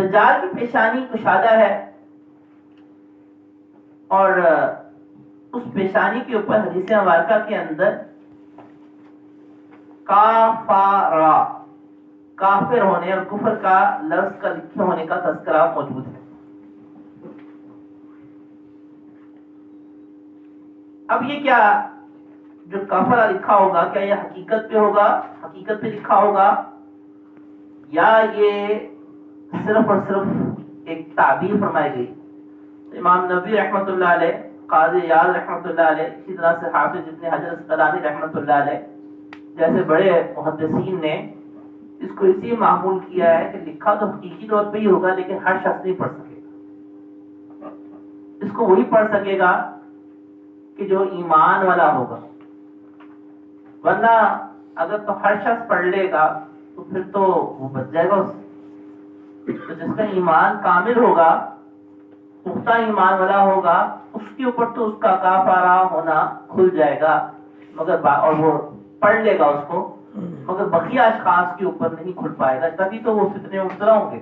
دجال کی پیشانی کشادہ ہے، اور اس پیشانی کے اوپر حدیث مبارکہ کے اندر کافارا، کافر ہونے اور کفر کا لفظ کا لکھے ہونے کا تذکرہ موجود ہے۔ اب یہ کیا جو کافرہ لکھا ہوگا، کیا یہ حقیقت پہ ہوگا، حقیقت پہ لکھا ہوگا، یا یہ صرف اور صرف ایک تعبیر فرمائی گئی؟ امام نبوی رحمۃ اللہ علیہ، قاضی عیاض رحمۃ اللہ علیہ، اسی طرح سے حافظ ابن حجر اسقلانی رحمۃ اللہ علیہ جیسے بڑے محدثین نے اس کو اسی معمول کیا ہے کہ لکھا تو حقیقی طور پہ ہی ہوگا، لیکن ہر شخص نہیں پڑھ سکے گا۔ اس کو وہی پڑھ سکے گا کہ جو ایمان والا ہوگا، ورنہ اگر تو ہر شخص پڑھ لے گا تو پھر تو وہ بچ جائے گا اس سے۔ تو جس کا ایمان کامل ہوگا، پختہ ایمان والا ہوگا، اس کے اوپر تو اس کا کافارہ ہونا کھل جائے گا، مگر اور وہ پڑھ لے گا اس کو، مگر بقیہ اشخاص کے اوپر نہیں کھل پائے گا، تبھی تو وہ فتنے مبتلا ہوں گے۔